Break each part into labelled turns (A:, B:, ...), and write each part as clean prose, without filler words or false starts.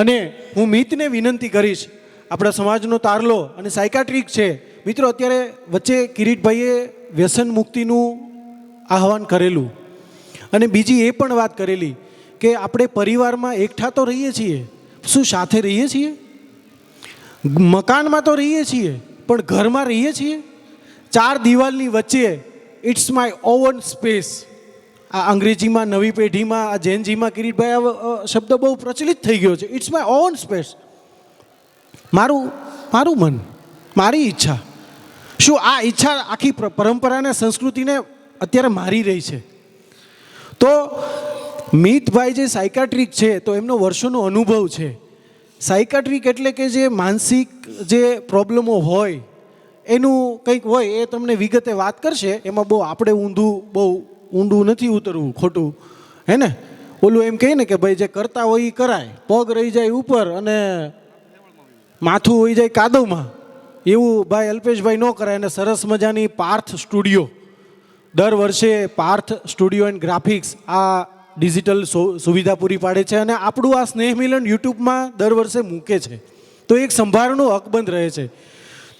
A: અને હું મિતને વિનંતી કરીશ, આપણા સમાજનો તારલો અને સાયકાટ્રિક છે. મિત્રો, અત્યારે વચ્ચે કિરીટભાઈએ વ્યસન મુક્તિનું આહવાન કરેલું અને બીજી એ પણ વાત કરેલી કે આપણે પરિવારમાં એકઠા તો રહીએ છીએ, શું સાથે રહીએ છીએ? મકાનમાં તો રહીએ છીએ, પણ ઘરમાં રહીએ છીએ? 4 દિવાલની વચ્ચે ઇટ્સ માય ઓવન સ્પેસ. આ અંગ્રેજીમાં નવી પેઢીમાં, આ જેનજીમાં કિરીટભાઈ આ શબ્દ બહુ પ્રચલિત થઈ ગયો છે. It's my own space. મારું મન, મારી ઈચ્છા. શું આ ઈચ્છા આખી પરંપરાને, સંસ્કૃતિને અત્યારે મારી રહી છે? તો મિતભાઈ જે સાયકાટ્રિક છે, તો એમનો વર્ષોનો અનુભવ છે. સાયકાટ્રિક એટલે કે જે માનસિક જે પ્રોબ્લેમો હોય એનું કંઈક હોય, એ તમને વિગતે વાત કરશે. એમાં બહુ આપણે ઊંડું નથી ઉતરવું, ખોટું હે ને. ઓલું એમ કહે ને કે ભાઈ જે કરતા હોય એ કરાય, પગ રહી જાય ઉપર અને માથું હોઈ જાય કાદવમાં, એવું ભાઈ અલ્પેશભાઈ ન કરાય. અને સરસ મજાની પાર્થ સ્ટુડિયો, દર વર્ષે પાર્થ સ્ટુડિયો એન્ડ ગ્રાફિક્સ આ ડિજિટલ સુવિધા પૂરી પાડે છે અને આપણું આ સ્નેહ મિલન યુટ્યુબમાં દર વર્ષે મૂકે છે. તો એક સંભાળનું અકબંધ રહે છે.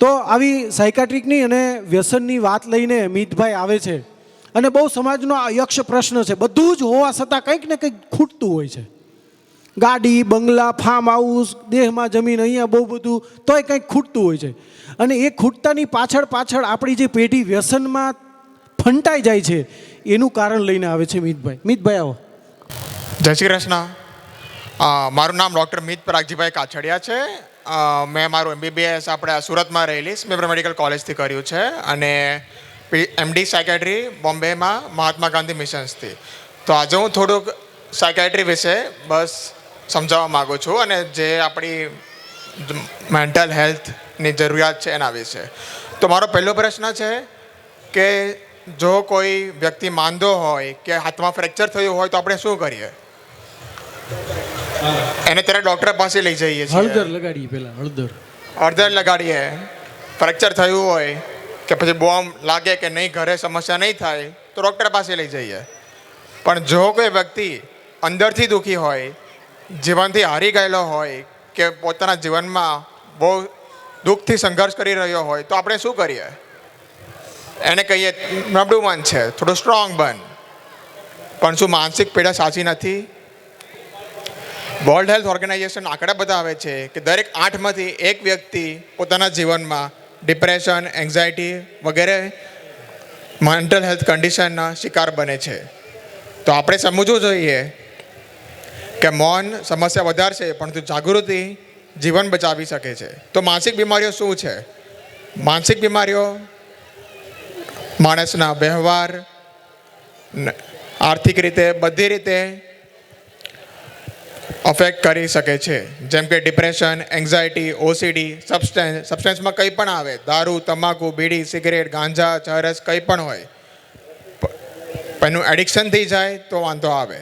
A: તો આવી સાયકાટ્રિકની અને વ્યસનની વાત લઈને મિતભાઈ આવે છે અને બહુ સમાજનો આ યક્ષ પ્રશ્ન છે. બધું જ હોવા છતાં કંઈક ને કંઈક ખૂટતું હોય છે. ગાડી, બંગલા, ફાર્મ હાઉસ, દેહમાં જમીન, અહીંયા બહુ બધું, તોય કંઈક ખૂટતું હોય છે. અને એ ખૂટતાની પાછળ આપણી જે પેઢી વ્યસનમાં ફંટાઈ જાય છે, એનું કારણ લઈને આવે છે મિતભાઈ આવો.
B: જય શ્રી કૃષ્ણ. મારું નામ ડૉક્ટર મિત પરાગજીભાઈ કાછડિયા છે. મેં મારું MBBS આપણે સુરતમાં રહેલી સ્મિમેર મેડિકલ કોલેજથી કર્યું છે અને MD સાયકેટ્રી બોમ્બેમાં મહાત્મા ગાંધી મિશન્સથી. તો આજે હું થોડુંક સાયકેટ્રી વિશે બસ સમજાવવા માગું છું અને જે આપણી મેન્ટલ હેલ્થની જરૂરિયાત છે એના વિશે. તો મારો પહેલો પ્રશ્ન છે કે જો કોઈ વ્યક્તિ માંદો હોય કે હાથમાં ફ્રેક્ચર થયું હોય તો આપણે શું કરીએ? એને ત્યારે ડૉક્ટર પાસે લઈ જઈએ છીએ.
A: હળદર લગાડીએ, પહેલાં
B: હળદર લગાડીએ. ફ્રેક્ચર થયું હોય કે પછી બોમ્બ લાગે કે નહીં, ઘરે સમસ્યા નહીં થાય તો ડૉક્ટર પાસે લઈ જઈએ. પણ જો કોઈ વ્યક્તિ અંદરથી દુઃખી હોય, જીવનથી હારી ગયેલો હોય કે પોતાના જીવનમાં બહુ દુઃખથી સંઘર્ષ કરી રહ્યો હોય તો આપણે શું કરીએ? એને કહીએ નબળું મન છે, થોડું સ્ટ્રોંગ બન. પણ શું માનસિક પીડા સાચી નથી? વર્લ્ડ હેલ્થ ઓર્ગેનાઇઝેશન આંકડા બતાવે છે કે દરેક 8માંથી 1 વ્યક્તિ પોતાના જીવનમાં ડિપ્રેશન, એન્ઝાયટી વગેરે મેન્ટલ હેલ્થ કન્ડિશનના શિકાર બને છે. તો આપણે સમજવું જોઈએ કે મૌન સમસ્યા વધારશે પરંતુ જાગૃતિ જીવન બચાવી શકે છે. તો માનસિક બીમારીઓ શું છે? માનસિક બીમારીઓ માણસના વ્યવહાર, આર્થિક રીતે, બધી રીતે અફેક્ટ કરી શકે છે. જેમ કે ડિપ્રેશન, એન્ઝાયટી, OCD, સબસ્ટન્સમાં કંઈ પણ આવે, દારૂ, તમાકુ, બીડી, સિગરેટ, ગાંજા, ચરસ, કંઈ પણ હોય, પણ એનું એડિક્શન થઈ જાય તો વાંધો આવે.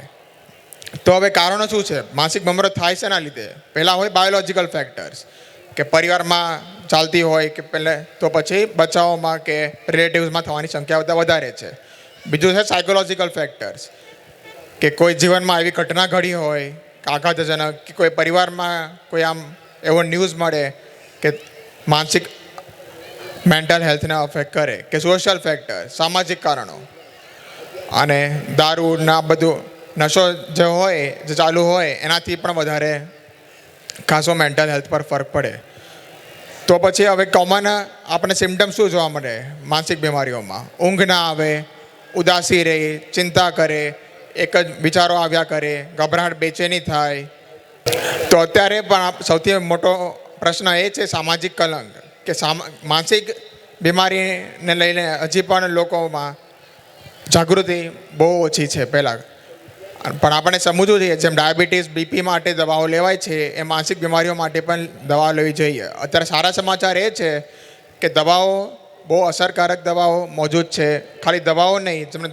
B: તો હવે કારણો શું છે? માનસિક બીમારીઓ થાય છે એના લીધે પહેલાં હોય બાયોલોજિકલ ફેક્ટર્સ, કે પરિવારમાં ચાલતી હોય કે પહેલાં, તો પછી બચ્ચાઓમાં કે રિલેટિવ્સમાં થવાની સંખ્યા વધારે છે. બીજું છે સાયકોલોજીકલ ફેક્ટર્સ, કે કોઈ જીવનમાં એવી ઘટના ઘડી હોય આઘાતજનક, કે કોઈ પરિવારમાં કોઈ આમ એવો ન્યૂઝ મળે કે માનસિક મેન્ટલ હેલ્થને અફેક્ટ કરે. કે સોશિયલ ફેક્ટર, સામાજિક કારણો, અને દારૂના બધું નશો જે હોય, જે ચાલુ હોય એનાથી પણ વધારે ખાસો મેન્ટલ હેલ્થ પર ફરક પડે. તો પછી હવે કોમન આપણે સિમ્ટમ શું જોવા મળે માનસિક બીમારીઓમાં? ઊંઘ ના આવે, ઉદાસી રહે, ચિંતા કરે, એક જ વિચારો આવ્યા કરે, ગભરાટ, બેચેની થાય. તો અત્યારે પણ સૌથી મોટો પ્રશ્ન એ છે સામાજિક કલંક, કે માનસિક બીમારીને લઈને હજી પણ લોકોમાં જાગૃતિ બહુ ઓછી છે પહેલાં. પણ આપણે સમજવું જોઈએ, જેમ ડાયાબિટીસ, BP માટે દવાઓ લેવાય છે, એ માનસિક બીમારીઓ માટે પણ દવા લેવી જોઈએ. અત્યારે સારા સમાચાર એ છે કે દવાઓ, બહુ અસરકારક દવાઓ મોજૂદ છે. ખાલી દવાઓ નહીં, જેમને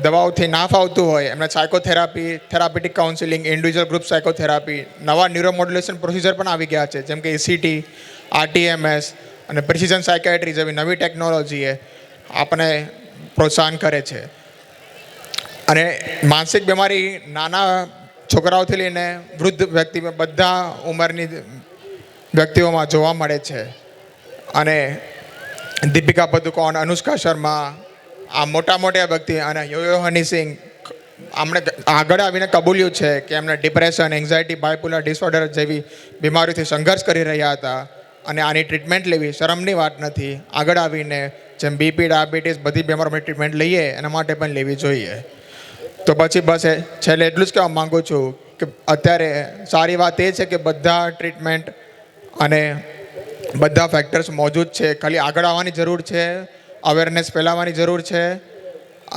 B: દવાઓથી ના ફાવતું હોય એમને psychotherapy, therapeutic counselling, individual group psychotherapy, નવા ન્યુરોમોડ્યુલેશન પ્રોસિજર પણ આવી ગયા છે, જેમ કે ECT, RTMS અને પ્રિસિઝન સાયકાટ્રી જેવી નવી ટેકનોલોજીએ આપણે પ્રોત્સાહન કરે છે. અને માનસિક બીમારી નાના છોકરાઓથી લઈને વૃદ્ધ વ્યક્તિ બધા ઉંમરની વ્યક્તિઓમાં જોવા મળે છે. અને દીપિકા પદુકોણ, અનુષ્કા શર્મા, આ મોટા વ્યક્તિ અને યો હની સિંહ આમણે આગળ આવીને કબૂલ્યું છે કે એમને ડિપ્રેશન, એન્ઝાયટી, બાયપોલર ડિસઓર્ડર જેવી બીમારીઓથી સંઘર્ષ કરી રહ્યા હતા અને આની ટ્રીટમેન્ટ લેવી શરમની વાત નથી. આગળ આવીને જેમ બીપી, ડાયાબિટીસ બધી બીમારીઓની ટ્રીટમેન્ટ લઈએ એના માટે પણ લેવી જોઈએ. તો પછી બસ છેલ્લે એટલું જ કહેવા માગું છું કે અત્યારે સારી વાત એ છે કે બધા ટ્રીટમેન્ટ અને બધા ફેક્ટર્સ મોજૂદ છે. ખાલી આગળ આવવાની જરૂર છે, અવેરનેસ ફેલાવવાની જરૂર છે.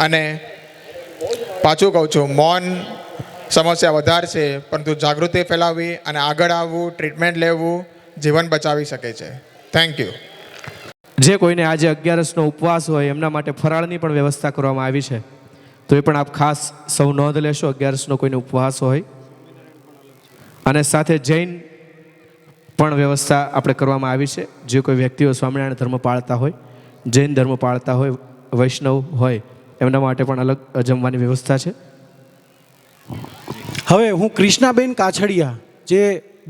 B: અને પાછું કહું છું, મૌન સમસ્યા વધારશે, પરંતુ જાગૃતિ ફેલાવવી અને આગળ આવવું, ટ્રીટમેન્ટ લેવું જીવન બચાવી શકે છે. Thank you.
C: જે કોઈને આજે 11નો ઉપવાસ હોય એમના માટે ફરાળની પણ વ્યવસ્થા કરવામાં આવી છે, તો એ પણ આપ ખાસ સૌ નોંધ લેશો. 11નો કોઈને ઉપવાસ હોય અને સાથે જૈન પણ વ્યવસ્થા આપણે કરવામાં આવી છે. જે કોઈ વ્યક્તિઓ સ્વામિનારાયણ ધર્મ પાળતા હોય, જૈન ધર્મ પાળતા હોય, વૈષ્ણવ હોય, એમના માટે પણ અલગ જમવાની વ્યવસ્થા છે.
A: હવે હું કૃષ્ણાબેન કાછડિયા, જે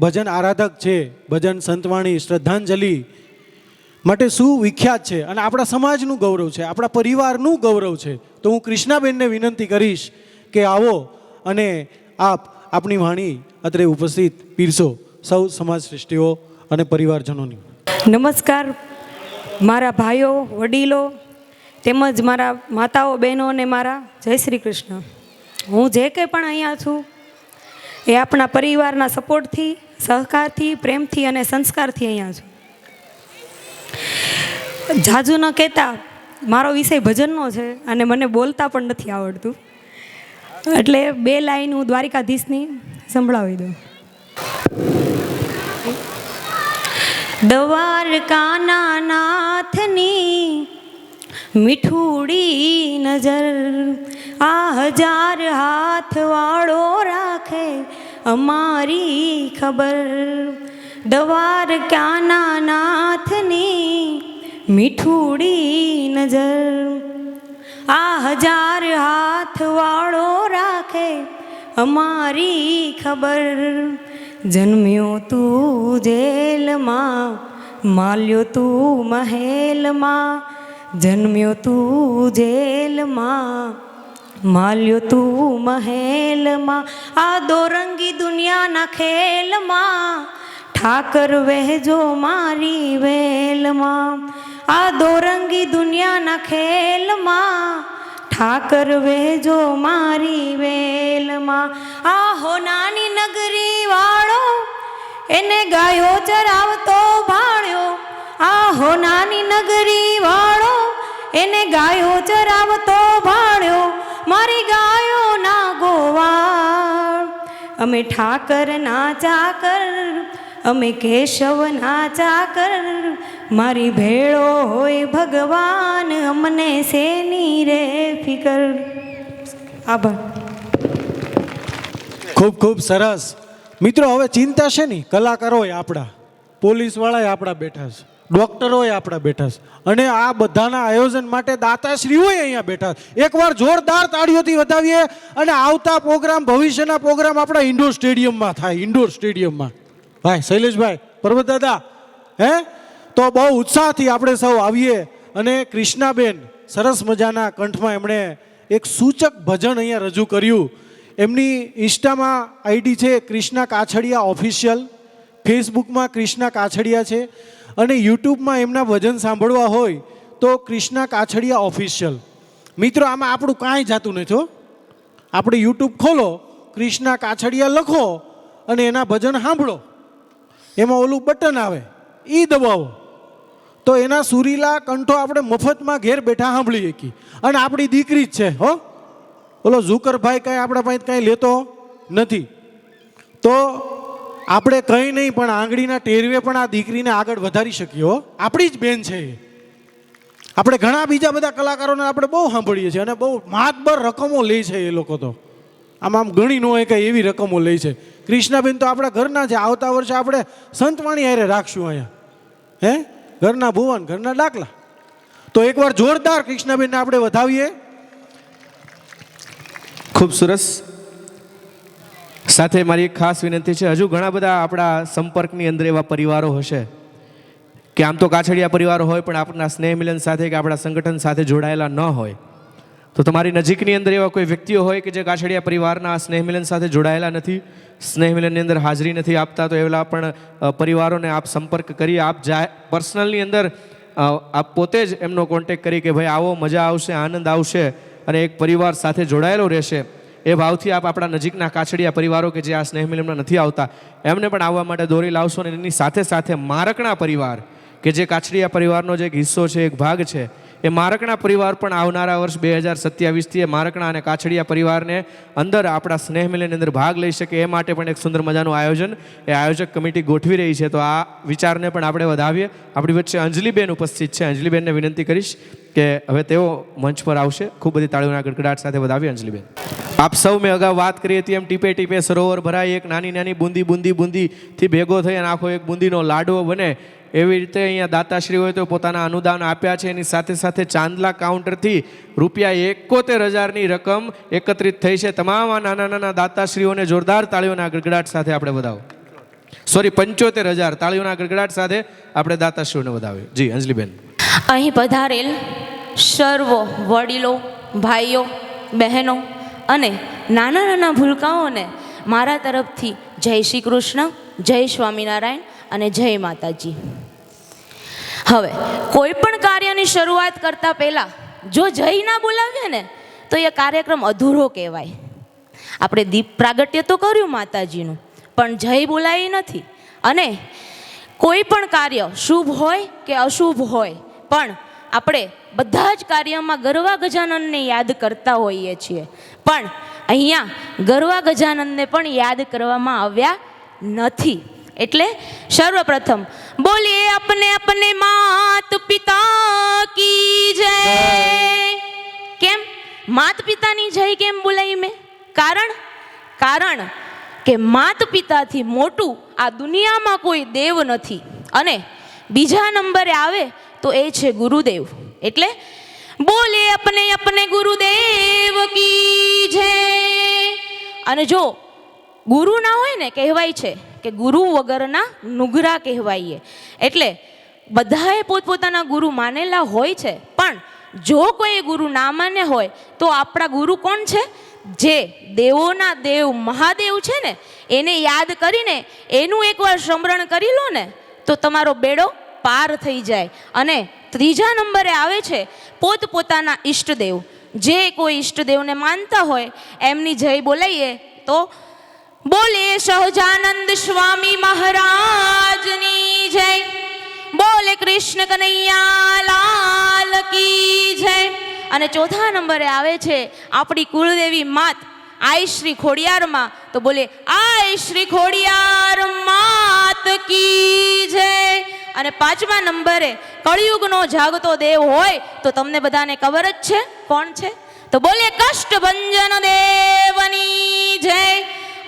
A: ભજન આરાધક છે, ભજન સંતવાણી, શ્રદ્ધાંજલિ માટે શું વિખ્યાત છે અને આપણા સમાજનું ગૌરવ છે, આપણા પરિવારનું ગૌરવ છે, તો હું કૃષ્ણાબેનને વિનંતી કરીશ કે આવો અને આપની વાણી અત્રે ઉપસ્થિત પીરસો સૌ સમાજ શ્રેષ્ઠીઓ અને પરિવારજનોની.
D: નમસ્કાર મારા ભાઈઓ, વડીલો તેમજ મારા માતાઓ, બહેનો અને મારા જય શ્રી કૃષ્ણ. હું જે કંઈ પણ અહીંયા છું એ આપણા પરિવારના સપોર્ટથી, સહકારથી, પ્રેમથી અને સંસ્કારથી અહીંયા છું. જાજુ ન કહેતા, મારો વિષય ભજનનો છે અને મને બોલતા પણ નથી આવડતું, એટલે 2 લાઈન હું દ્વારિકાધીશની સંભળાવી દઉં. દ્વારકાના નાથની મીઠુડી નજર, આ 1000 હાથ વાળો રાખે અમારી ખબર. દ્વારકાના નાથની મીઠુડી નજર, આ 1000 હાથ વાળો રાખે અમારી ખબર. જન્મ્યો તું જેલમાં, માલ્યો તું મહેલમાં. જન્મ્યો તું જેલમાં, માલ્યો તું મહેલમાં. આ દોરંગી દુનિયાના ખેલમાં ઠાકર વહેજો મારી વેલમાં. આ દોરંગી દુનિયાના ખેલમાં ઠાકર વહેજો મારી વેલમાં. આ હોનાની નગરી વાળો એને ગાયો ચરાવતો ભાળ્યો. આ હોનાની નગરી વાળો એને ગાયો ચરાવતો ભાળ્યો. મારી ગાયો ના ગોવાળ, અમે ઠાકર ના ચાકર, અમે કેશવ ના ચાકર. મારી ભેળો હોય ભગવાન, અમને શેની રે ફિકર. આભાર.
A: ખૂબ ખૂબ સરસ. મિત્રો, હવે ચિંતા છે નહીં, કલાકારોય આપણા, પોલીસવાળાએ આપણા બેઠા છે, ડૉક્ટરોય આપણા બેઠા છે, અને આ બધાના આયોજન માટે દાતાશ્રીઓય અહીંયા બેઠા છે. એકવાર જોરદાર તાળીઓથી વધાવીએ. અને આવતા પ્રોગ્રામ, ભવિષ્યના પ્રોગ્રામ આપણા ઇન્ડોર સ્ટેડિયમમાં થાય. ઇન્ડોર સ્ટેડિયમમાં ભાઈ શૈલેષભાઈ, પર્વત દાદા, તો બહુ ઉત્સાહથી આપણે સૌ આવીએ. અને કૃષ્ણાબેન સરસ મજાના કંઠમાં એમણે એક સૂચક ભજન અહીંયા રજૂ કર્યું. એમની ઇન્સ્ટામાં આઈડી છે કૃષ્ણા કાછડિયા ઓફિશિયલ, ફેસબુકમાં કૃષ્ણા કાછડિયા છે, અને યુટ્યુબમાં એમના ભજન સાંભળવા હોય તો કૃષ્ણા કાછડિયા ઓફિશિયલ. મિત્રો, આમાં આપણું કાંઈ જાતું નથી હો. આપણે યુટ્યુબ ખોલો, કૃષ્ણા કાછડિયા લખો અને એના ભજન સાંભળો. એમાં ઓલું બટન આવે, એ દબાવો તો એના સુરીલા કંઠો આપણે મફતમાં ઘેર બેઠા સાંભળી શકીએ. અને આપણી દીકરી જ છે હો, ઓલો ઝુકરભાઈ કાંઈ આપણા પાસે કાંઈ લેતો નથી. તો આપણે કંઈ નહીં, પણ આંગળીના ટેરવે પણ આ દીકરીને આગળ વધારી શકીએ હો. આપણી જ બેન છે એ. આપણે ઘણા બીજા બધા કલાકારોને આપણે બહુ સાંભળીએ છીએ અને બહુ માતબર રકમો લે છે એ લોકો. તો આમ ગણી ન હોય કંઈ એવી રકમો લે છે. કૃષ્ણાબેન તો આપણા ઘરના છે. આવતા વર્ષે આપણે સંતવાણી હારે રાખશું અહીંયા, ઘરના ભુવન, ઘરના ડાકલા. તો એકવાર જોરદાર કૃષ્ણાબેનને આપણે વધાવીએ.
C: ખૂબ સરસ. સાથે મારી એક ખાસ વિનંતી છે, હજુ ઘણા બધા આપણા સંપર્કની અંદર એવા પરિવારો હશે કે આમ તો કાછડિયા પરિવારો હોય પણ આપણા સ્નેહ મિલન સાથે કે આપણા સંગઠન સાથે જોડાયેલા ન હોય, તો તમારી નજીકની અંદર એવા કોઈ વ્યક્તિઓ હોય કે જે કાછડિયા પરિવારના સ્નેહ મિલન સાથે જોડાયેલા નથી, સ્નેહ મિલનની અંદર હાજરી નથી આપતા, તો એવા પણ પરિવારોને આપ સંપર્ક કરી, આપ પર્સનલની અંદર આપ પોતે જ એમનો કોન્ટેક કરી કે ભાઈ આવો, મજા આવશે, આનંદ આવશે અને એક પરિવાર સાથે જોડાયેલો રહેશે, એ ભાવથી આપ આપણા નજીકના કાછડિયા પરિવારો કે જે આ સ્નેહ મિલનમાં નથી આવતા એમને પણ આવવા માટે દોરી લાવશો. અને એની સાથે સાથે મારકણા પરિવાર કે જે કાછડિયા પરિવારનો જે એક હિસ્સો છે, એક ભાગ છે, એ મારકણા પરિવાર પણ આવનારા વર્ષ 2027થી મારકણા અને કાછડિયા પરિવારને અંદર આપણા સ્નેહ મિલનની અંદર ભાગ લઈ શકે એ માટે પણ એક સુંદર મજાનું આયોજન એ આયોજક કમિટી ગોઠવી રહી છે. તો આ વિચારને પણ આપણે વધાવીએ. આપણી વચ્ચે અંજલિબેન ઉપસ્થિત છે. અંજલિબેનને વિનંતી કરીશ કે હવે તેઓ મંચ પર આવશે. ખૂબ બધી તાળીઓના ગડગડાટ સાથે વધાવીએ અંજલિબેન. આપ સૌ મેં અગાઉ વાત કરી હતી એમ ટીપે ટીપે સરોવર ભરાય, એક નાની નાની બુંદી બુંદી બુંદીથી ભેગો થઈ અને આખો એક બુંદીનો લાડવો બને, એવી રીતે અહીંયા દાતાશ્રી હોય તો પોતાના અનુદાન આપ્યા છે. એની સાથે સાથે ચાંદલા કાઉન્ટરથી ₹71,000ની રકમ એકત્રિત થઈ છે. તમામ આ નાના નાના દાતાશ્રીઓને જોરદાર તાળીઓના ગડગડાટ સાથે આપણે વધાવો. 75,000 તાળીઓના ગડગડાટ સાથે આપણે દાતાશ્રીઓને વધાવીએ. જી અંજલિબેન.
E: અહીં પધારેલ સર્વ વડીલો, ભાઈઓ, બહેનો અને નાના નાના ભૂલકાઓને મારા તરફથી જય શ્રી કૃષ્ણ, જય સ્વામિનારાયણ અને જય માતાજી. હવે કોઈ પણ કાર્યની શરૂઆત કરતા પહેલાં જો જય ના બોલાવીએ ને તો એ કાર્યક્રમ અધૂરો કહેવાય. આપણે દીપ પ્રાગટ્ય તો કર્યું માતાજીનું, પણ જય બોલાવી નથી. અને કોઈ પણ કાર્ય શુભ હોય કે અશુભ હોય, પણ આપણે બધા જ કાર્યમાં ગરવા ગજાનનને યાદ કરતા હોઈએ છીએ, પણ અહીંયા ગરવા ગજાનનને પણ યાદ કરવામાં આવ્યા નથી. એટલે સર્વપ્રથમ બોલીએ अपने अपने मात पिता की जय. કેમ માત પિતાની જય કેમ બોલાવી મેં? કારણ કે માત પિતાથી મોટું આ દુનિયામાં કોઈ દેવ નથી. અને બીજા નંબરે આવે તો એ છે ગુરુદેવ. એટલે બોલે अपने अपने ગુરુદેવ કી જય. અને જો ગુરુ ના હોય ને, કહેવાય છે કે ગુરુ વગરના નુગરા કહેવાય. એટલે બધાએ પોતપોતાના ગુરુ માનેલા હોય છે, પણ જો કોઈ ગુરુ ના માને હોય તો આપણા ગુરુ કોણ છે? જે દેવોના દેવ મહાદેવ છે ને, એને યાદ કરીને એનું એકવાર સ્મરણ કરી લો ને તો તમારો બેડો પાર થઈ જાય. અને ત્રીજા નંબરે આવે છે પોતપોતાના ઈષ્ટદેવ. જે કોઈ ઈષ્ટદેવને માનતા હોય એમની જય બોલાઈએ તો બોલે સહજાનંદ સ્વામી મહારાજની જય, બોલે કૃષ્ણ કનૈયા લાલ કી જય. અને ચોથા નંબરે આવે છે આપણી કુળદેવી માત આઈ શ્રી ખોડિયારમાં, તો બોલે આઈ શ્રી ખોડિયાર માત કી જય. અને પાંચમા નંબરે કળિયુગનો જાગતો દેવ હોય તો તમને બધાને ખબર જ છે કોણ છે, તો બોલે કષ્ટભંજન દેવની જય.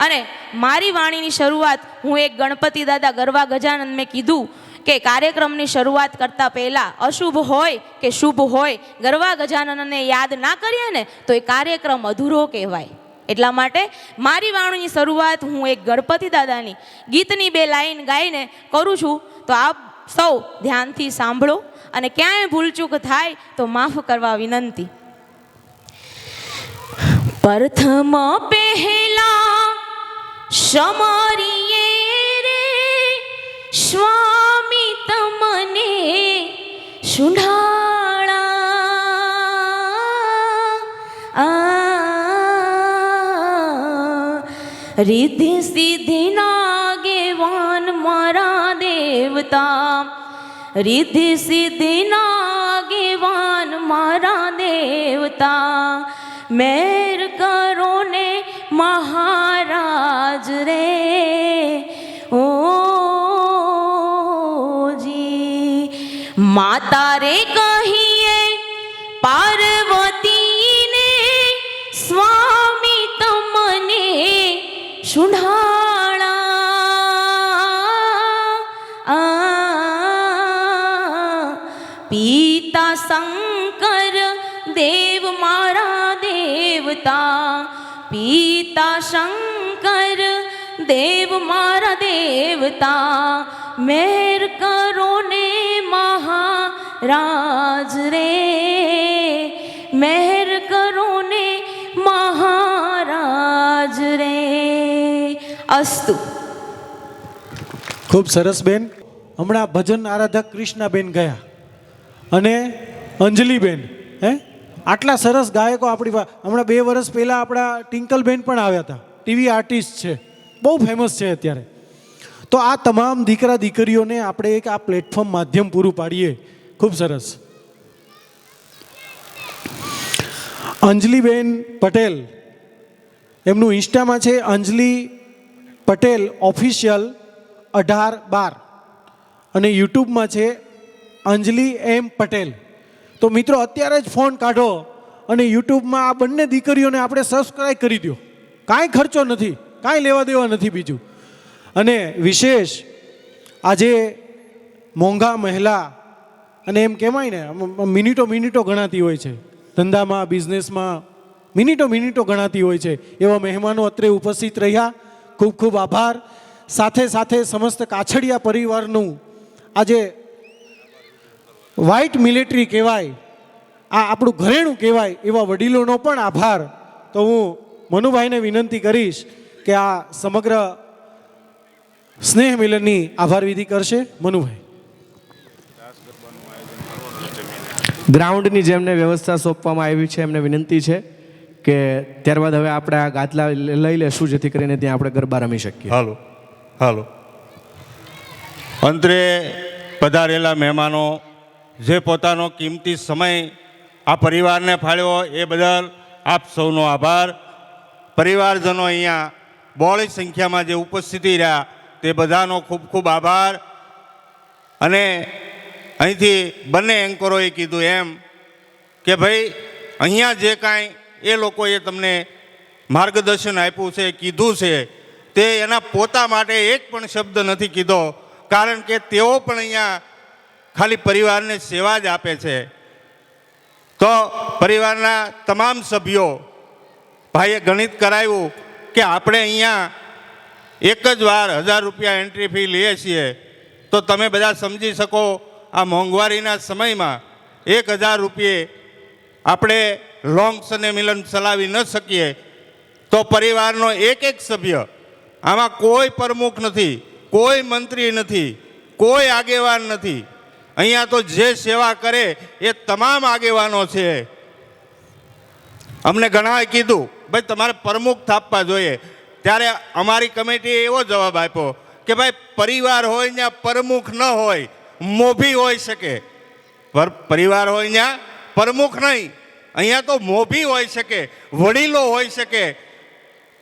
E: અને મારી વાણીની શરૂઆત હું એક ગણપતિ દાદા ગરવા ગજાનંદ મેં કીધું કે કાર્યક્રમની શરૂઆત કરતાં પહેલાં અશુભ હોય કે શુભ હોય, ગરવા ગજાનનને યાદ ના કરીએ ને તો એ કાર્યક્રમ અધૂરો કહેવાય. એટલા માટે મારી વાણીની શરૂઆત હું એક ગણપતિ દાદાની ગીતની 2 લાઈન ગાઈને કરું છું. તો આપ સૌ ધ્યાનથી સાંભળો અને ક્યાંય ભૂલચૂક થાય તો માફ કરવા વિનંતી. પ્રથમ પહેલા સમરીએ રે સ્વામી તમને સુંઢાળા, રિદ્ધિ સિદ્ધિ નાગેવાન મારા દેવતા, રિદ્ધિ સિદ્ધિ નાગેવાન મારા દેવતા, મેર કરો ને મહારાજ રે ઓ જી. માતા રે કહીએ પાર્વતીને સ્વામી તમને સુંઢાળા, પિતા શંકર દેવ મારા દેવતા, પિતા શંકર કર દેવ મારા દેવતા, મેર કરો ને મહારાજ રે, મેર કરો ને મહારાજ રે. અસ્તુ.
A: ખૂબ સરસ બેન. હમણાં ભજન આરાધક કૃષ્ણાબેન ગયા અને અંજલિબેન, હે આટલા સરસ ગાયકો આપણી હમણાં 2 વર્ષ પહેલાં આપણા ટિંકલબેન પણ આવ્યા હતા, ટીવી આર્ટિસ્ટ છે, બહુ ફેમસ છે અત્યારે. તો આ તમામ દીકરા દીકરીઓને આપણે એક આ પ્લેટફોર્મ માધ્યમ પૂરું પાડીએ. ખૂબ સરસ. અંજલિબેન પટેલ, એમનું ઇન્સ્ટામાં છે અંજલિ પટેલ ઓફિશિયલ 1812 અને યુટ્યુબમાં છે અંજલિ એમ પટેલ. તો મિત્રો અત્યારે જ ફોન કાઢો અને યુટ્યુબમાં આ બંને દીકરીઓને આપણે સબસ્ક્રાઈબ કરી દો. કાંઈ ખર્ચો નથી, કાંઈ લેવા દેવા નથી બીજું. અને વિશેષ આજે મોંઘા મહિલા અને એમ કહેવાય ને મિનિટો ગણાતી હોય છે, ધંધામાં બિઝનેસમાં મિનિટો ગણાતી હોય છે, એવા મહેમાનો અત્રે ઉપસ્થિત રહ્યા. ખૂબ ખૂબ આભાર. સાથે સાથે સમસ્ત કાછડિયા પરિવારનું આજે વ્હાઇટ મિલિટરી કહેવાય, આ આપણું ઘરેણું કહેવાય એવા વડીલોનો પણ આભાર. તો હું મનુભાઈને વિનંતી કરીશ કે આ સમગ્ર સ્નેહ મિલનની આભાર વિધિ કરશે. મનુભાઈ.
C: ગ્રાઉન્ડની જેમને વ્યવસ્થા સોંપવામાં આવી છે એમને વિનંતી છે કે ત્યારબાદ હવે આપણે આ ગાદલા લઈ લેશું જેથી કરીને ત્યાં આપણે ગરબા રમી શકીએ.
F: હાલો. અંતરે પધારેલા મહેમાનો, જે પોતાનો કિંમતી સમય આ પરિવારને ફાળ્યો એ બદલ આપ સૌનો આભાર. પરિવારજનો અહીંયા બહોળી સંખ્યામાં જે ઉપસ્થિતિ રહ્યા તે બધાનો ખૂબ ખૂબ આભાર. અને અહીંથી બંને એન્કરોએ કીધું એમ કે ભાઈ અહીંયા જે કાંઈ એ લોકોએ તમને માર્ગદર્શન આપ્યું છે, કીધું છે, તે એના પોતા માટે એક પણ શબ્દ નથી કીધો, કારણ કે તેઓ પણ અહીંયા ખાલી પરિવારને સેવા જ આપે છે. તો પરિવારના તમામ સભ્યો, ભાઈએ ગણિત કરાવ્યું કે આપણે અહીંયા એક જ વાર 1000 રૂપિયા એન્ટ્રી ફી લઈએ છીએ, તો તમે બધા સમજી શકો આ મોંઘવારીના સમયમાં 1000 રૂપિયે આપણે લોંગ સને મિલન ચલાવી ન શકીએ. તો પરિવારનો એક સભ્ય, આમાં કોઈ પ્રમુખ નથી, કોઈ મંત્રી નથી, કોઈ આગેવાન નથી, અહીંયા તો જે સેવા કરે એ તમામ આગેવાનો છે. અમને ઘણાએ કીધું ભાઈ તમારે પ્રમુખ થાપવા જોઈએ, ત્યારે અમારી કમિટીએ એવો જવાબ આપ્યો કે ભાઈ પરિવાર હોય ત્યાં પ્રમુખ ન હોય, મોભી હોઈ શકે. પરિવાર હોય ત્યાં પ્રમુખ નહીં, અહીંયા તો મોભી હોઈ શકે, વડીલો હોઈ શકે.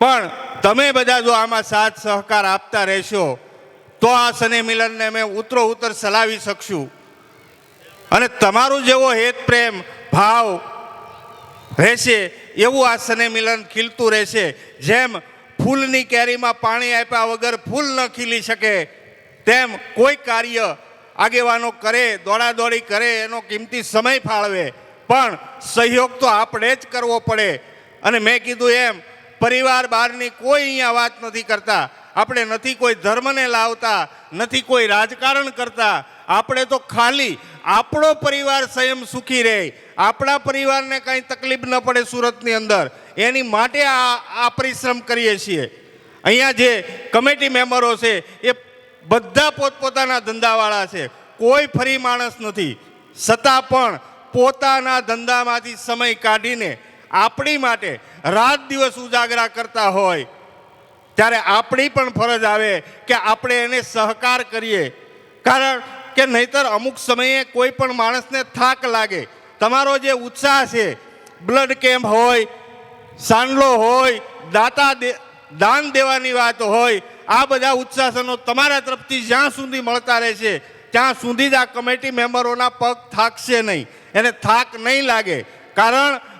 F: પણ તમે બધા જો આમાં સાથ સહકાર આપતા રહેશો તો આ સને મિલનને અમે ઉત્તર ચલાવી શકશું. અને તમારું જેવો હેત પ્રેમ ભાવ રહેશે એવું આ સને મિલન ખીલતું રહેશે. જેમ ફૂલની કેરીમાં પાણી આપ્યા વગર ફૂલ ન ખીલી શકે, તેમ કોઈ કાર્ય આગેવાનો કરે, દોડાદોડી કરે, એનો કિંમતી સમય ફાળવે, પણ સહયોગ તો આપણે જ કરવો પડે. અને મેં કીધું એમ પરિવાર બહારની કોઈ અહીંયા વાત નથી કરતા, આપણે નથી કોઈ ધર્મને લાવતા, નથી કોઈ રાજકારણ કરતા, આપણે તો ખાલી આપણો પરિવાર સ્વયં સુખી રહે, આપણા પરિવારને કાંઈ તકલીફ ન પડે સુરતની અંદર, એની માટે આ પરિશ્રમ કરીએ છીએ. અહીંયા જે કમિટી મેમ્બરો છે એ બધા પોતપોતાના ધંધાવાળા છે, કોઈ ફરી માણસ નથી, છતાં પણ પોતાના ધંધામાંથી સમય કાઢીને આપણી માટે રાત દિવસ ઉજાગરા કરતા હોય, ત્યારે આપણી પણ ફરજ આવે કે આપણે એને સહકાર કરીએ. કારણ કે નહીંતર અમુક સમયે કોઈ પણ માણસને થાક લાગે. તમારો જે ઉત્સાહ છે, બ્લડ કેમ્પ હોય, સાંડલો હોય, દાન દેવાની વાત હોય, આ બધા ઉત્સાહનો તમારા તરફથી જ્યાં સુધી મળતા રહેશે ત્યાં સુધી જ આ કમિટી મેમ્બરોના પગ થાકશે નહીં, એને થાક નહીં લાગે.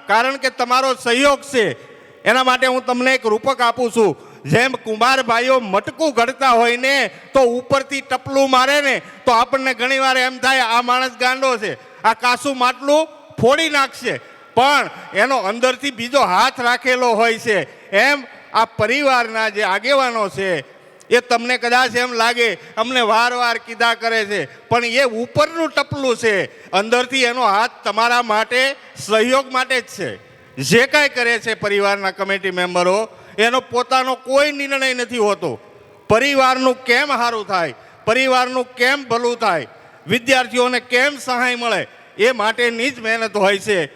F: કારણ કે તમારો સહયોગ છે. એના માટે હું તમને એક રૂપક આપું છું. જેમ કુંભાર ભાઈઓ મટકું ઘડતા હોય ને તો ઉપરથી ટપલું મારે ને તો આપણને ઘણીવાર એમ થાય આ માણસ ગાંડો છે, આ કાસું માટલું ફોડી નાખશે, પણ એનો અંદરથી બીજો હાથ રાખેલો હોય છે. એમ આ પરિવારના જે આગેવાનો છે એ તમને કદાચ એમ લાગે અમને વાર કીધા કરે છે, પણ એ ઉપરનું ટપલું છે, અંદરથી એનો હાથ તમારા માટે સહયોગ માટે જ છે. જે કાંઈ કરે છે પરિવારના કમિટી મેમ્બરો, એનો પોતાનો કોઈ નિર્ણય નથી હોતો. પરિવારનું કેમ સારું થાય, પરિવારનું કેમ ભલું થાય, વિદ્યાર્થીઓને કેમ સહાય મળે, એ માટેની જ મહેનત હોય છે.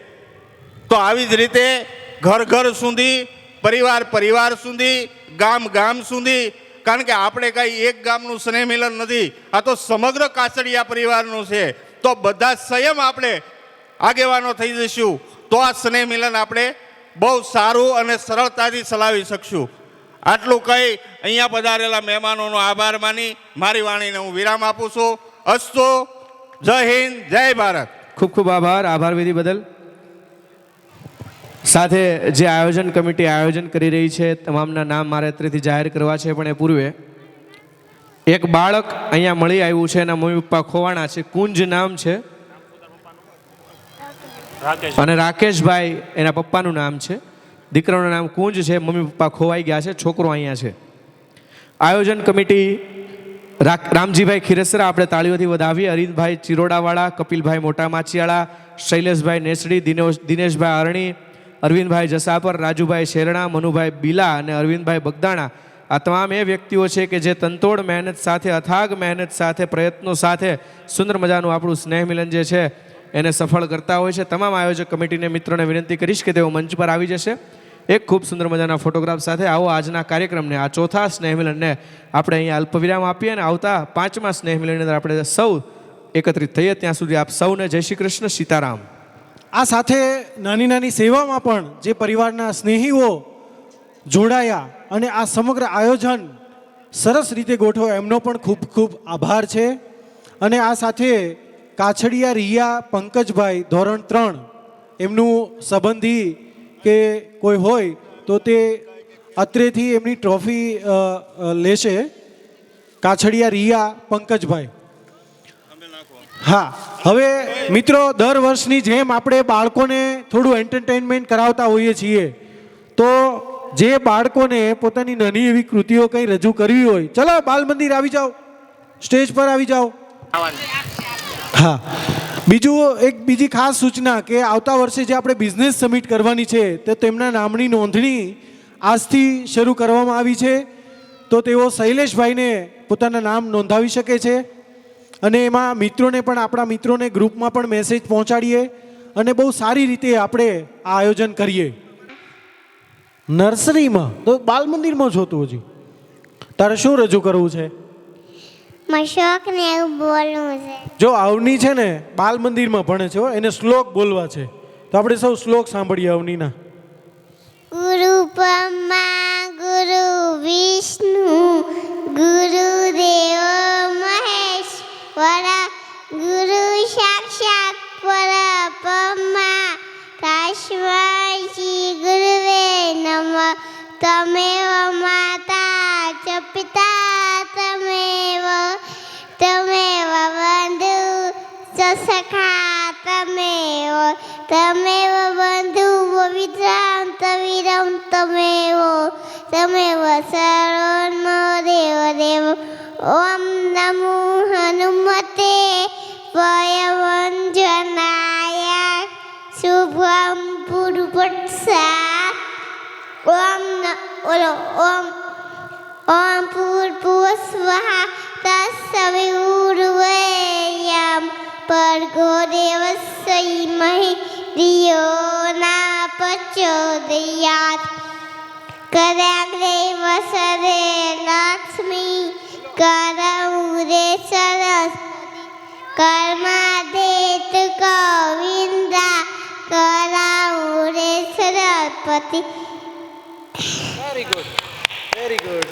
F: તો આવી જ રીતે ઘર સુધી, પરિવાર સુધી, ગામ સુધી, કારણ કે આપણે કાંઈ એક ગામનું સ્નેહ મિલન નથી, આ તો સમગ્ર કાછડિયા પરિવારનું છે. તો બધા સંયમ આપણે આગેવાનો થઈ જઈશું તો આ સ્નેહ મિલન આપણે બહુ સારું અને સરળતાથી ચલાવી શકશું. આટલું કહી અહીંયા પધારેલા મહેમાનોનો આભાર માની મારી વાણીને હું વિરામ આપું છું. અસ્તુ. જય હિન્દ, જય ભારત.
C: ખૂબ ખૂબ આભાર વિધિ બદલ. સાથે જે આયોજન કમિટી આયોજન કરી રહી છે તમામના નામ મારે અત્રેથી જાહેર કરવા છે, પણ એ પૂર્વે એક બાળક અહીંયા મળી આવ્યું છે, એના મમ્મી પપ્પા ખોવાણા છે, કુંજ નામ છે અને રાકેશભાઈ એના પપ્પાનું નામ છે, દીકરાનું નામ કુંજ છે, મમ્મી પપ્પા ખોવાઈ ગયા છે, છોકરો અહીંયા છે. આયોજન કમિટી રામજીભાઈ ખીરસરા આપણે તાળીઓથી વધાવીએ. અરવિંદભાઈ ચિરોડાવાળા, કપિલભાઈ મોટા માચિયાળા, શૈલેષભાઈ નેસડી, દિનેશભાઈ અરણી, અરવિંદભાઈ જસાપર, રાજુભાઈ શેરણા, મનુભાઈ બીલા અને અરવિંદભાઈ બગદાણા. આ તમામ એ વ્યક્તિઓ છે કે જે તનતોડ મહેનત સાથે, અથાગ મહેનત સાથે, પ્રયત્નો સાથે સુંદર મજાનું આપણું સ્નેહ મિલન જે છે એને સફળ કરતા હોય છે. તમામ આયોજક કમિટીને મિત્રોને વિનંતી કરીશ કે તેઓ મંચ પર આવી જશે એક ખૂબ સુંદર મજાના ફોટોગ્રાફ સાથે. આવો આજના કાર્યક્રમને, આ ચોથા સ્નેહ મિલનને આપણે અહીંયા અલ્પવિરામ આપીએ અને આવતા 5મા સ્નેહ મિલનની અંદર આપણે સૌ એકત્રિત થઈએ. ત્યાં સુધી આપ સૌને જય શ્રી કૃષ્ણ, સીતારામ.
A: આ સાથે નાની સેવામાં પણ જે પરિવારના સ્નેહીઓ જોડાયા અને આ સમગ્ર આયોજન સરસ રીતે ગોઠવો એમનો પણ ખૂબ ખૂબ આભાર છે. અને આ સાથે કાછડિયા રિયા પંકજભાઈ ધોરણ 3 એમનું સંબંધી કે કોઈ હોય તો તે અત્રેથી એમની ટ્રોફી લેશે. કાછડિયા રિયા પંકજભાઈ. હા, હવે મિત્રો દર વર્ષની જેમ આપણે બાળકોને થોડું એન્ટરટેનમેન્ટ કરાવતા હોઈએ છીએ, તો જે બાળકોને પોતાની નાની એવી કૃતિઓ કંઈ રજૂ કરવી હોય, ચલો બાલ મંદિર આવી જાઓ, સ્ટેજ પર આવી જાઓ. હા, બીજી ખાસ સૂચના કે આવતા વર્ષે જે આપણે બિઝનેસ સમિટ કરવાની છે તો તેમના નામની નોંધણી આજથી શરૂ કરવામાં આવી છે. તો તેઓ શૈલેષભાઈને પોતાના નામ નોંધાવી શકે છે અને એમાં મિત્રોને પણ, આપણા મિત્રોને ગ્રુપમાં પણ મેસેજ પહોંચાડીએ અને બહુ સારી રીતે આપણે આ આયોજન કરીએ. નર્સરીમાં તો બાલ મંદિરમાં છો તું હજી, તારે શું રજૂ કરવું છે?
G: મશોક ને એવું બોલવું છે.
A: જો અવની છે ને બાલ મંદિરમાં ભણે છે, એને શ્લોક બોલવા છે, તો આપણે સૌ શ્લોક સાંભળીએ અવનીના.
G: ગુરુ બ્રહ્મા ગુરુ વિષ્ણુ ગુરુદેવ મહેશ્વર ગુરુ સાક્ષાત પરબ્રહ્મા તસ્મૈ શ્રી ગુરુવે નમઃ. તમેવ માતા ચ પિતા તમેવ બંધુ ચ સખા તમેવ બંધુ પવિત્રાંતવીરમ તમેવ શરણો દેવ. ઓમ નમો હનુમતે વયવંજનાય શુભમ પુરુષા. ઓમ પૂર્વસ્વઃ તસ્સવિતુર્વરેણ્યં ભર્ગો દેવસ્ય ધીમહિ ધિયો ના પ્રચોદયાત. કરાગ્રે વસરે લક્ષ્મી કરમુદે સરસ્વતી કર્માદેત ગોવિંદા કરમુદે સરસ્વતી.
A: Very good.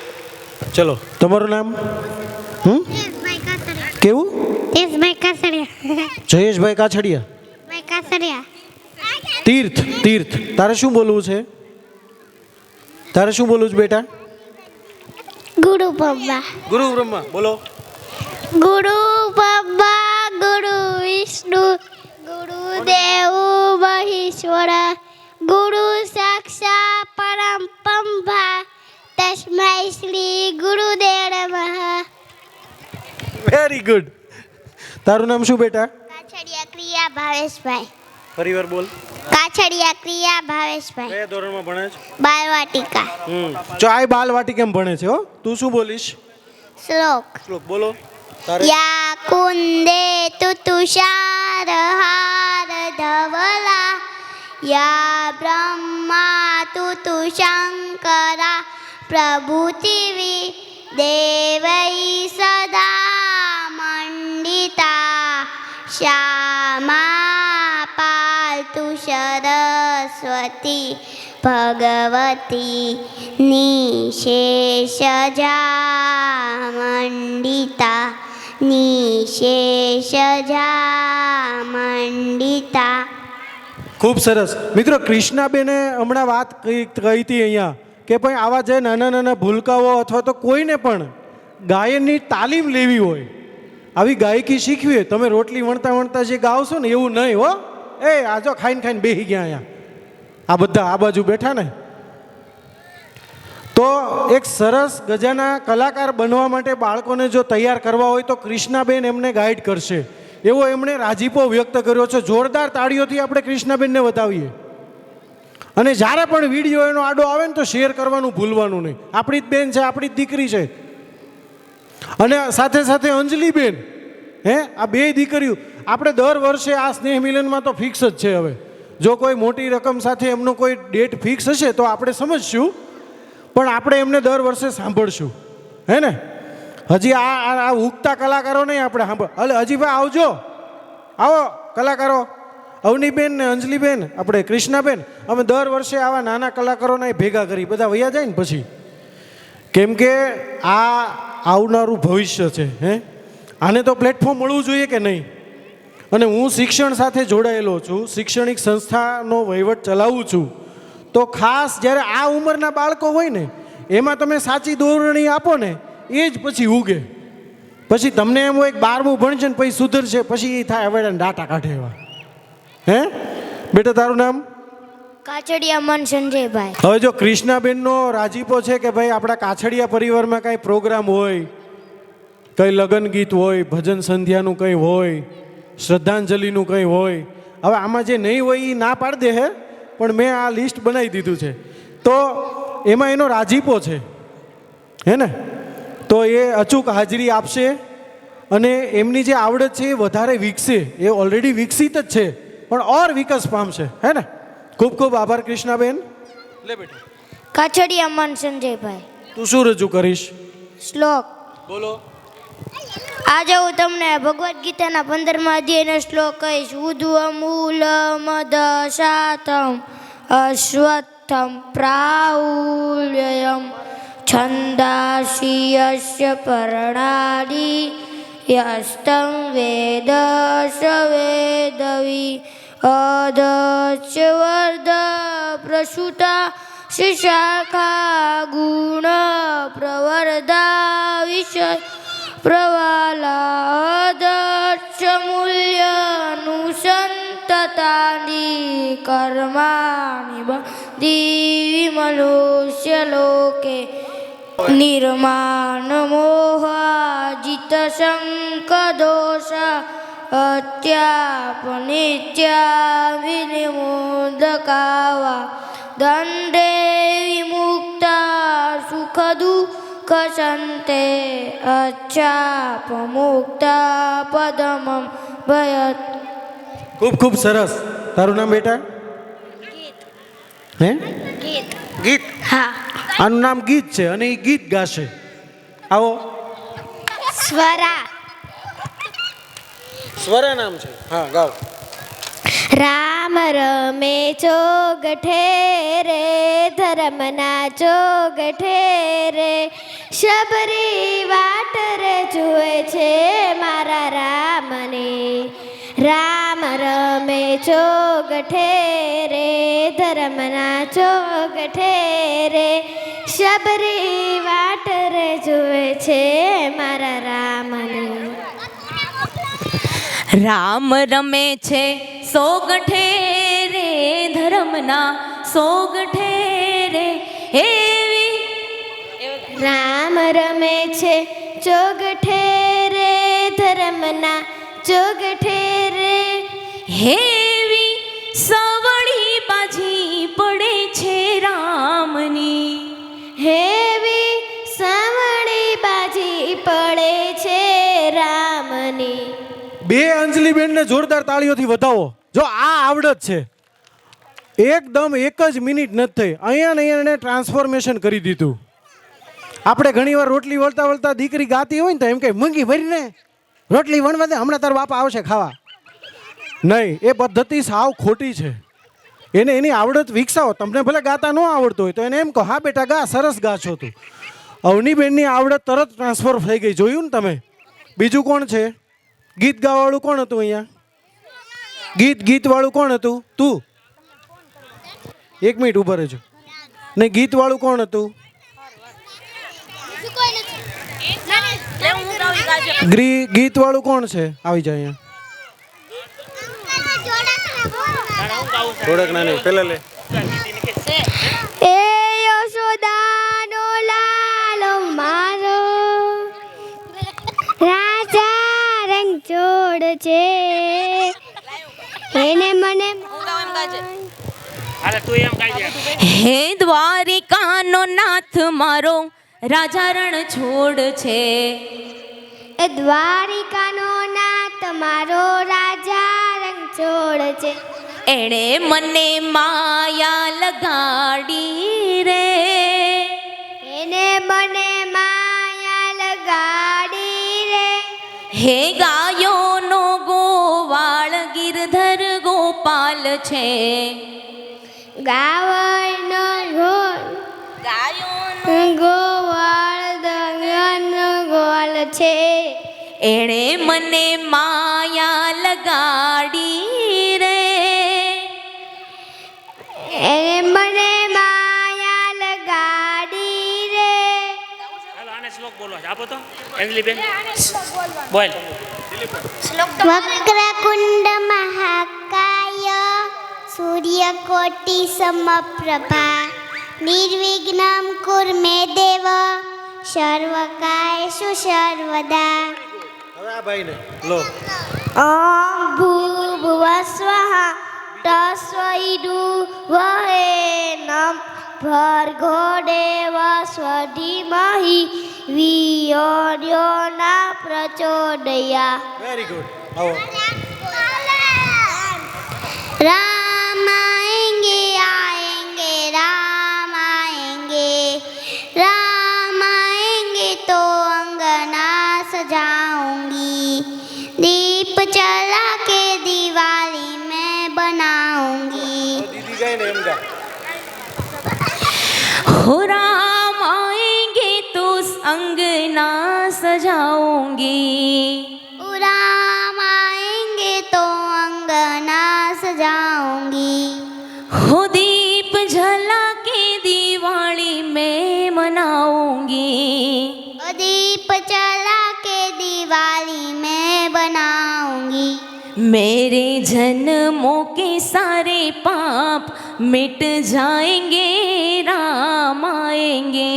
A: ચલો, તમારું નામ? કેવું?
G: જયેશભાઈ કાછડિયા.
A: જયેશભાઈ કાછડિયા. તીર્થ. તારે શું બોલવું છે? બેટા?
G: ગુરુ બ્રહ્મા
A: બોલો.
G: ગુરુ બ્રહ્મા ગુરુ વિષ્ણુ ગુરુદેવ મહેશ્વર ગુરુ સાક્ષાત પરબ્રહ્મા જય શ્રી ગુરુદેવ નમઃ.
A: Very good. તારું નામ શું બેટા?
G: કાછડિયા ક્રિયા ભાવેશભાઈ.
A: ફરીવાર બોલ.
G: કાછડિયા ક્રિયા ભાવેશભાઈ.
A: કયા ધોરણમાં ભણે છે?
G: બાલવાટિકા.
A: જો આ બાલવાટિકામાં ભણે છે હો. તું શું બોલીશ?
G: શ્લોક.
A: શ્લોક બોલો. તારે
G: યા કુંદે તુષાર હાર ધવલા યા બ્રહ્મા તુષંકરા પ્રભુતિ દેવૈ સદા મંડિતા શ્યામા પાલતુ સરસ્વતી ભગવતી નિશેષજા મંડિતા નિશેષજા મંડિતા.
A: ખૂબ સરસ. મિત્રો, કૃષ્ણાબેને હમણાં વાત કહી હતી અહીંયા કે ભાઈ આવા જે નાના નાના ભૂલકાઓ અથવા તો કોઈને પણ ગાયનની તાલીમ લેવી હોય, આવી ગાયકી શીખવી હોય, તમે રોટલી વણતા વણતા જે ગાવશો ને એવું નહીં હો. એ આજો ખાઈને ખાઈને બેસી ગયા અહીંયા આ બધા આ બાજુ બેઠા ને. તો એક સરસ ગજાના કલાકાર બનવા માટે બાળકોને જો તૈયાર કરવા હોય તો કૃષ્ણાબેન એમને ગાઈડ કરશે એવો એમણે રાજીપો વ્યક્ત કર્યો છે. જોરદાર તાળીઓથી આપણે કૃષ્ણાબેનને વધાવીએ. અને જ્યારે પણ વિડીયો એનો આડો આવે ને તો શેર કરવાનું ભૂલવાનું નહીં. આપણી જ બેન છે, આપણી જ દીકરી છે. અને સાથે સાથે અંજલિબેન, આ બે દીકરીઓ આપણે દર વર્ષે આ સ્નેહ મિલનમાં તો ફિક્સ જ છે. હવે જો કોઈ મોટી રકમ સાથે એમનો કોઈ ડેટ ફિક્સ હશે તો આપણે સમજશું, પણ આપણે એમને દર વર્ષે સાંભળશું. હે ને? હજી આ ઉગતા કલાકારો નહીં આપણે સાંભળ. એટલે હજી ભાઈ આવજો, આવો કલાકારો. અવનીબેન ને અંજલિબેન, આપણે કૃષ્ણાબેન, અમે દર વર્ષે આવા નાના કલાકારોને ભેગા કરી બધા વૈયા જાય ને પછી. કેમ કે આ આવનારું ભવિષ્ય છે. આને તો પ્લેટફોર્મ મળવું જોઈએ કે નહીં? અને હું શિક્ષણ સાથે જોડાયેલો છું, શૈક્ષણિક સંસ્થાનો વહીવટ ચલાવું છું. તો ખાસ જ્યારે આ ઉંમરના બાળકો હોય ને એમાં તમે સાચી દોરણી આપો ને એ જ પછી ઉગે. પછી તમને એમ હોય 12મું ભણશે ને પછી સુધરશે, પછી એ થાય હવે ડાટા કાઢે એવા. હે બેટા, તારું નામ?
G: કાછડિયા મન સંજયભાઈ.
A: હવે જો કૃષ્ણાબેનનો રાજીપો છે કે ભાઈ આપણા કાછડિયા પરિવારમાં કાંઈ પ્રોગ્રામ હોય, કંઈ લગ્ન ગીત હોય, ભજન સંધ્યાનું કંઈ હોય, શ્રદ્ધાંજલિનું કંઈ હોય. હવે આમાં જે નહીં હોય એ ના પાડી દે હે, પણ મેં આ લિસ્ટ બનાવી દીધું છે. તો એમાં એનો રાજીપો છે, હે ને? તો એ અચૂક હાજરી આપશે અને એમની જે આવડત છે એ વધારે વિકસે. એ ઓલરેડી વિકસિત જ છે પણ ઓર વિકાસ પામશે. હે ને? ખૂબ ખૂબ આભાર કૃષ્ણાબેન. લે બેટા.
G: કાછડિયા મન સંજયભાઈ.
A: તું શું રજૂ કરીશ?
G: શ્લોક.
A: બોલો.
G: આજે હું તમને ભગવદ્ ગીતાના 15મા અધ્યાયનો શ્લોક કહીશ. ઉદ્વમૂલ મદ શાતમ અશ્વત્થમ પ્રાઉલ્યમ છંદાસી યસ્ય પરણાલી યસ્તં વેદ સ વેદવી અદચ વર્ધ પ્રસૂતા શિશાખા ગુણ પ્રવર્ધા વિષય પ્રવાલાદર્શ મૂલ્યનુસંતતાની કર્માણિ બંધી વિમલુષ્ય લોકે નિર્માણ મોહાજિત શંકદોષ અત્યાપનિત્યા વિનિમોદકાવા દંડે વિમુક્તા સુખ દુઃખસંતે અચ્છાપમુક્તા પદમમ ભયત.
A: ખૂબ ખૂબ સરસ. તારું નામ બેટા? હે? ગીત.
G: હા.
A: આનું નામ ગીત છે અને એ ગીત ગાશે. આવો.
G: સ્વરા.
A: સ્વરા નામ છે. હા, ગાઓ.
G: રામ રમે ચોગઠે રે ધર્મના ચોગઠે રે શબરી વાટ રે જુએ છે મારા રામને. રામ રમે ચોગઠે રે ધર્મના ચોગઠે રે શબરી વાટ રે જુએ છે મારા રામને.
E: રામ રમે છે સોગઠે રે ધર્મના સોગઠે રે એવી
G: રામ રમે છે ચોગઠે રે ધર્મના ચોગઠે રે
E: હેવી સવળી બાજી પડે છે રામની.
G: હેવી સાવણી બાજી પડે છે રામની.
A: બે અંજલિબેનને જોરદાર તાળીઓથી વધાવો. જો આ આવડત છે, એકદમ એક જ મિનિટ નથી થઈ, અહીંયા ને અહીંયા ટ્રાન્સફોર્મેશન કરી દીધું. આપણે ઘણીવાર રોટલી વળતા વળતા દીકરી ગાતી હોય ને તો એમ કે મૂંગી ભરીને રોટલી વણવા દે, હમણાં તારા બાપા આવશે ખાવા. નહીં, એ પદ્ધતિ સાવ ખોટી છે. એને એની આવડત વિકસાવો. તમને ભલે ગાતા ન આવડતું હોય તો એને એમ કહો, હા બેટા ગા, સરસ ગા છો તું. અવનીબેનની આવડત તરત ટ્રાન્સફર થઈ ગઈ, જોયું ને તમે. બીજું કોણ છે? ગીત ગાવાવાળું કોણ હતું અહીંયા? ગીતવાળું કોણ હતું? તું. એક મિનિટ ઊભા રહેજો. ને ગીતવાળું કોણ હતું? ગીતવાળું કોણ છે? આવી જાય અહીંયા. થોડક ના નહીં, પેલા લે.
G: એ યશોદાનો લાલો મારો રાજા રણછોડ છે એને મને
E: હે દ્વારિકાનો નાથ મારો રાજા રણછોડ છે.
G: એ દ્વારિકાનો નાથ મારો રાજા રણછોડ છે.
E: એણે મને માયા લગાડી રે.
G: એને મને માયા લગાડી રે.
E: હે ગાયોનો ગોવાળ ગિરધર ગોપાલ છે.
G: ગાવનો ગોવાળ દંગનો ગોવાળ છે.
E: એણે મને માયા લગાડી રે.
G: એને મને માયા લગાડી રે. વક્રકુંડ મહાકાય સૂર્યકોટિ સમપ્રભા નિર્વિઘ્નમ કુર્મે દેવ સર્વકાર્યેષુ સર્વદા.
A: હવે આ ભાઈને લો.
G: ઓમ ભૂર્ભુવસ્વઃ તસ્સૈદુર્વરેણ્યં ભર્ગો દેવસ્ય ધીમહિ ધિયો યો ન પ્રચોદયાत्.
A: Very good. આવો.
G: राम आएंगे आएंगे राम आएंगे. राम आएंगे तो अंगना सजाऊंगी. दीप जला के दिवाली में बनाऊंगी.
A: દીદી ગાય ને એમ ગા.
E: हो राम आएंगे तो अंगना सजाऊंगी.
G: राम आएंगे तो अंगना सजाऊंगी.
E: हो दीप जला के दिवाली में मनाऊंगी.
G: दीप जला के दिवाली में बनाऊंगी.
E: मेरे जन्मों के सारे पाप मिट जाएंगे राम आएंगे.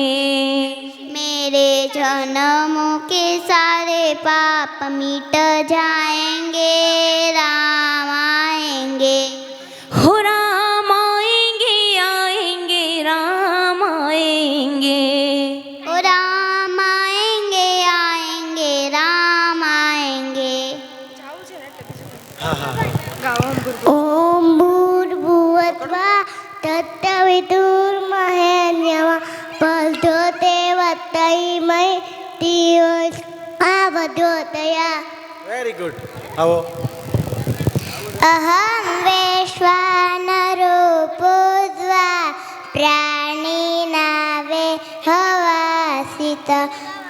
G: मेरे जन्मों के सारे पाप मिट जाएंगे राम आएंगे.
E: हो राम आएंगे आएंगे राम आएंगे.
G: ओ राम आएंगे आएंगे राम आएंगे. ओम भूर्भुवस्सुः तत्सवितुर्वरेण्यं भर्गो देवस्य धियो આ બધું તૈયાર.
A: Very good. આવો.
G: અહં વૈશ્વાનરો પૂજ્વા પ્રાણીનાવે હવાસિત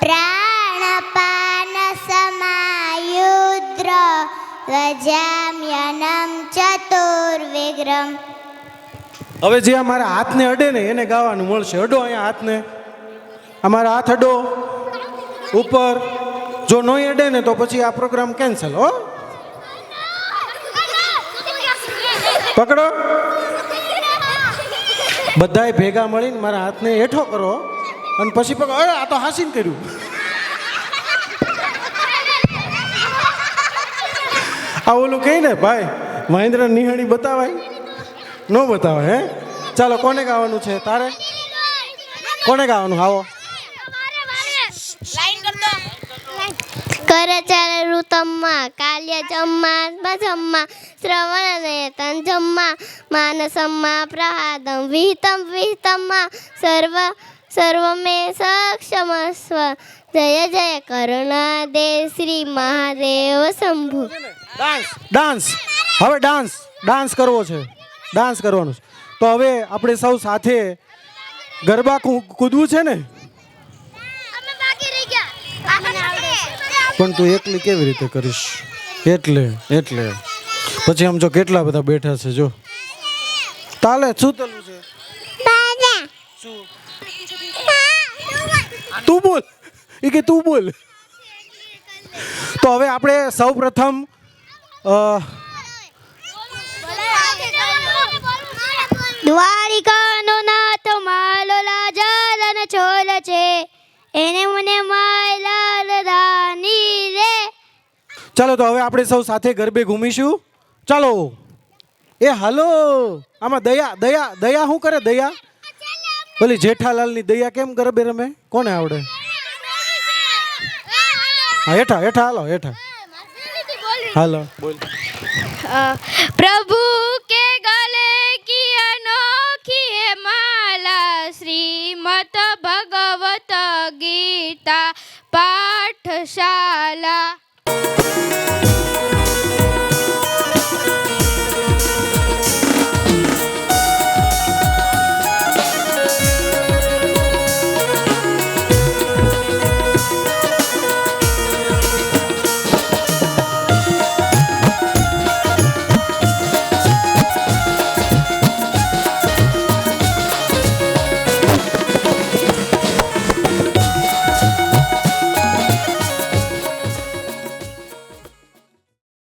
G: પ્રાણપાન સમાયુદ્ર વજામ્યનમ ચતુર્વિગ્રમ.
A: હવે જે અમારા હાથને અડે ને એને ગાવાનું મળશે. અડો અહીંયા હાથને. અમારા હાથ અડો ઉપર. જો નહીં અડે ને તો પછી આ પ્રોગ્રામ કેન્સલ. હો, પકડો. બધાય ભેગા મળીને મારા હાથને હેઠો કરો. અને પછી પકડ, અરે આ તો હાસીને કર્યું. આ ઓલું કહી ને ભાઈ, મહેન્દ્ર નિહાળી બતાવાય ન બતાવાય? હે, ચાલો કોને ગાવાનું છે? તારે કોને ગાવાનું? આવો.
G: કરચર ઋતમ્મા કાલ્ય જમ્મા જમ્મા શ્રવણ તન જમ્મા માનસમ્મા પ્રહાદમ વિહિતમ વિહિતમ્મા સર્વ મે સક્ષમસ્વ જય જય કરુણાદેવ શ્રી મહાદેવ શંભુ.
A: ડાન્સ, હવે ડાન્સ કરવો છે, ડાન્સ કરવાનું છે. તો હવે આપણે સૌ સાથે ગરબા કૂદવું છે ને? પણ તું એકલી કેવી રીતે કરીશ? એટલે પછી આમ જો કેટલા બધા બેઠા છે, જો તાલે છૂતલું છે. તું બોલ, એ કે તું બોલ. તો હવે આપણે સૌ પ્રથમ
G: દ્વારિકાનો નાથ માલો લાજલ છોલ છે એને મને માયલાલ દાની રે.
A: ચાલો તો હવે આપણે સૌ સાથે ગરબે ઘૂમીશું. ચાલો. એ હાલો, આમાં દયા શું કરે? દયા પેલી જેઠાલાલની દયા કેમ ગરબે રમે? કોને આવડે? હા, હેઠા હાલો, હેઠા હાલો. બોલ.
G: प्रभु के गले की अनोखी है माला श्रीमद भगवत गीता पाठशाला.